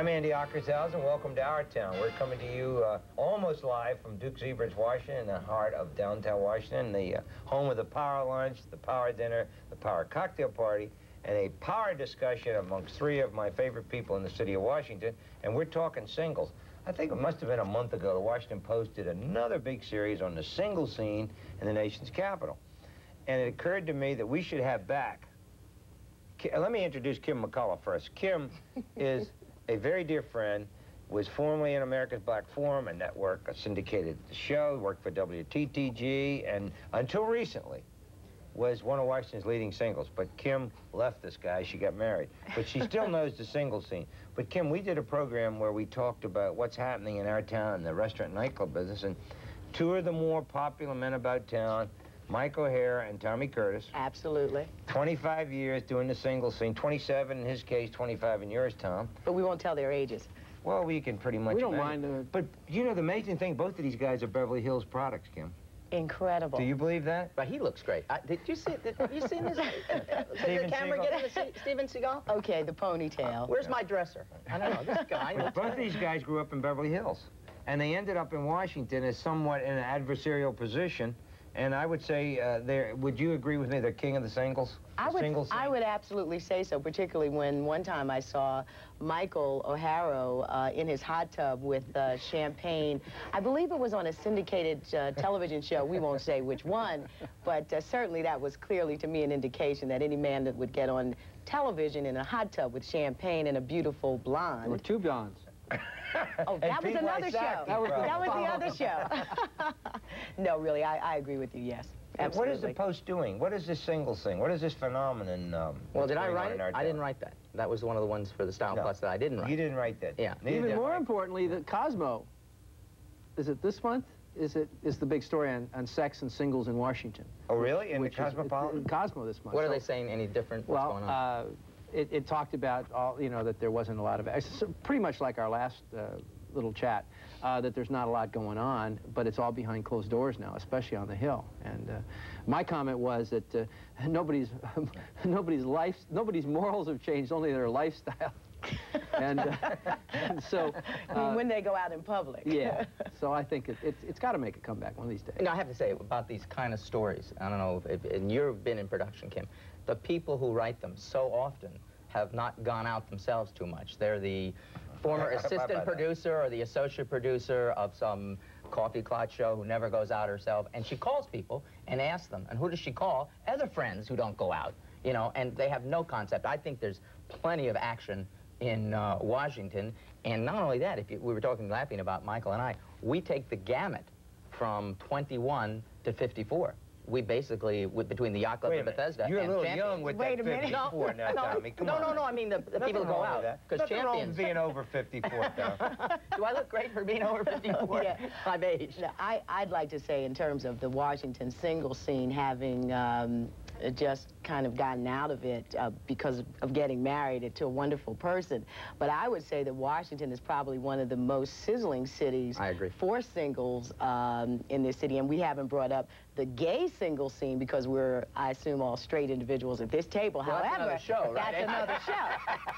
I'm Andy Ockershausen. Welcome to our town. We're coming to you almost live from Duke Zebra's Washington, in the heart of downtown Washington, the home of the power lunch, the power dinner, the power cocktail party, and a power discussion amongst three of my favorite people in the city of Washington. And we're talking singles. I think it must have been a month ago, the Washington Post did another big series on the single scene in the nation's capital. And it occurred to me that we should have back. Let me introduce Kim McCullough first. Kim is a very dear friend, was formerly in America's Black Forum, a network, a syndicated show, worked for WTTG, and until recently was one of Washington's leading singles. But Kim left this guy, she got married. But she still knows the single scene. But Kim, we did a program where we talked about what's happening in our town, the restaurant and nightclub business, and two of the more popular men about town, Michael O'Harro and Tommy Curtis. Absolutely. 25 years doing the single scene, 27 in his case, 25 in yours, Tom. But we won't tell their ages. Well, we can pretty much. We don't mind. But you know, the amazing thing, both of these guys are Beverly Hills products, Kim. Incredible. Do you believe that? But he looks great. Did you see? Have you seen this? Did the camera get into Steven Seagal? Okay, the ponytail. Where's my dresser? I don't know. This guy. Both of these guys grew up in Beverly Hills, and they ended up in Washington as somewhat in an adversarial position. And I would say, would you agree with me, they're king of the singles? I would absolutely say so, particularly when one time I saw Michael O'Harro in his hot tub with champagne. I believe it was on a syndicated television show. We won't say which one, but certainly that was clearly to me an indication that any man that would get on television in a hot tub with champagne and a beautiful blonde. Or two blondes. Oh, that was another show. That was the other show. No, really, I agree with you, yes. Absolutely. What is the Post doing? What is this single thing? What is this phenomenon? Well, did I write it? I didn't write that. That was one of the ones for the Style Plus that I didn't write. You didn't write that? Yeah. Even more importantly, the Cosmo, is it this month? Is the big story on sex and singles in Washington. Oh, really? In the Cosmopolitan? In Cosmo this month. What are they saying any different? What's going on? It talked about, that there wasn't a lot of, pretty much like our last little chat, that there's not a lot going on, but it's all behind closed doors now, especially on the Hill. And my comment was that nobody's morals have changed, only their lifestyle. and so... when they go out in public. Yeah. So I think it's got to make a comeback one of these days. Now, I have to say, about these kind of stories, I don't know, and you've been in production, Kim, the people who write them so often have not gone out themselves too much. They're the former assistant producer or the associate producer of some coffee clot show who never goes out herself, and she calls people and asks them, and who does she call? Other friends who don't go out, and they have no concept. I think there's plenty of action in Washington, and not only that, we were laughing about Michael and I, we take the gamut from 21 to 54. We basically, between the yacht club and Bethesda, you're and a little Champions. young with that 54 now, Tommy. Come on. No, I mean the people who go out. Because Champions. Being over 54, Tom. Do I look great for being over 54? Yeah. My age. No, I'd like to say, in terms of the Washington single scene, having just kind of gotten out of it because of getting married to a wonderful person. But I would say that Washington is probably one of the most sizzling cities for singles in this city. And we haven't brought up the gay single scene because we're, I assume, all straight individuals at this table. Well, however, that's another show, right? That's another show.